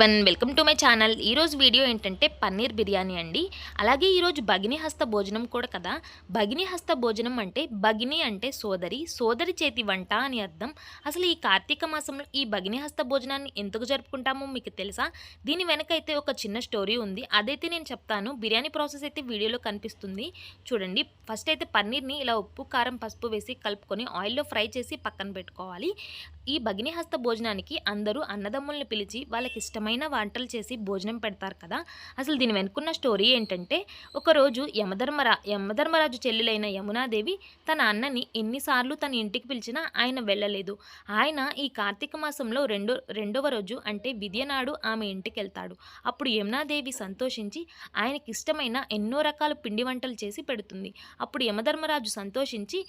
Welcome to my channel. ఈరోజు video ఏంటంటే పన్నీర్ బిర్యానీ అండి. అలాగే ఈరోజు భగిని హస్త భోజనం కూడా కదా. భగిని హస్త భోజనం అంటే భగిని అంటే సోదరి, సోదరి చేతి వంట అని అర్థం. అసలు ఈ కార్తీక మాసంలో ఈ భగిని హస్త భోజనాన్ని ఎందుకు జరుపుకుంటామో మీకు తెలుసా? దీని వెనకైతే ఒక చిన్న స్టోరీ ఉంది. అదైతే నేను చెప్తాను. బిర్యానీ ప్రాసెస్ అయితే వీడియోలో కనిపిస్తుంది చూడండి. ఫస్ట్ అయితే పన్నీర్ని ఇలా ఉప్పు, కారం, పసుపు వేసి కలుపుకొని ఆయిల్లో ఫ్రై చేసి పక్కన పెట్టుకోవాలి. ఈ భగిని హస్త భోజనానికి అందరూ అన్నదమ్ముల్ని పిలిచి వాళ్ళకి ఇష్టమైన వంటలు చేసి భోజనం పెడతారు కదా. అసలు దీని వెనుకున్న స్టోరీ ఏంటంటే, ఒకరోజు యమధర్మరాజు చెల్లెలైన యమునాదేవి తన అన్నని ఎన్నిసార్లు తన ఇంటికి పిలిచినా ఆయన వెళ్ళలేదు. ఆయన ఈ కార్తీక మాసంలో రెండవ రోజు అంటే విద్యనాడు ఆమె ఇంటికి వెళ్తాడు. అప్పుడు యమునాదేవి సంతోషించి ఆయనకి ఇష్టమైన ఎన్నో రకాల పిండి వంటలు చేసి పెడుతుంది. అప్పుడు యమధర్మరాజు సంతోషించి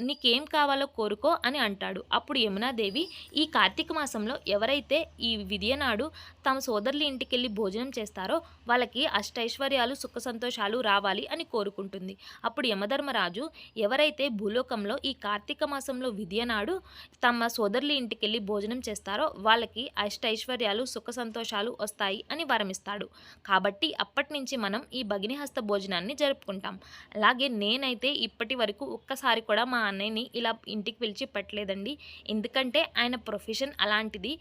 నీకేం కావాలో కోరుకో అని అంటాడు. అప్పుడు యమునాదేవి ఈ కార్తీక మాసంలో ఎవరైతే ఈ విద్యనాడు తమ సోదరుల ఇంటికి వెళ్ళి భోజనం చేస్తారో వాళ్ళకి అష్టైశ్వర్యాలు, సుఖ సంతోషాలు రావాలి అని కోరుకుంటుంది. అప్పుడు యమధర్మరాజు ఎవరైతే భూలోకంలో ఈ కార్తీక మాసంలో విద్యనాడు తమ సోదరుల ఇంటికి వెళ్ళి భోజనం చేస్తారో వాళ్ళకి అష్టైశ్వర్యాలు, సుఖ సంతోషాలు వస్తాయి అని వరమిస్తాడు. కాబట్టి అప్పటి నుంచి మనం ఈ భగినిహస్త భోజనాన్ని జరుపుకుంటాం. అలాగే నేనైతే ఇప్పటి వరకు ఒక్కసారి కూడా మా అన్నయ్యని ఇలా ఇంటికి పిలిచి పెట్టలేదండి. ఎందుకంటే ఆయన ప్రొఫెషన్ అలాంటిది.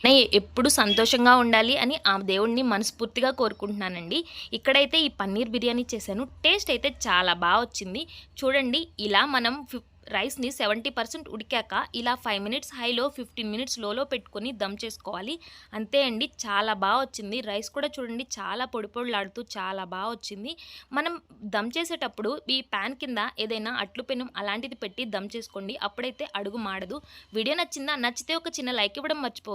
ఎప్పుడు సంతోషంగా ఉండాలి అని ఆ దేవుణ్ణి మనస్ఫూర్తిగా కోరుకుంటున్నానండి. ఇక్కడైతే ఈ పన్నీర్ బిర్యానీ చేశాను. టేస్ట్ అయితే చాలా బాగా వచ్చింది. చూడండి, ఇలా మనం రైస్ని 70% ఉడికాక ఇలా 5 మినిట్స్ హైలో 15 మినిట్స్ లోలో పెట్టుకొని దమ్ చేసుకోవాలి. అంతే అండి, చాలా బాగా వచ్చింది. రైస్ కూడా చూడండి చాలా పొడి పొడిలాడుతూ చాలా బాగా వచ్చింది. మనం దమ్ చేసేటప్పుడు ఈ ప్యాన్ కింద ఏదైనా అట్లు పెనం అలాంటిది పెట్టి దమ్ చేసుకోండి. అప్పుడైతే అడుగు మాడదు. వీడియో నచ్చిందా? నచ్చితే ఒక చిన్న లైక్ ఇవ్వడం మర్చిపోవద్దు.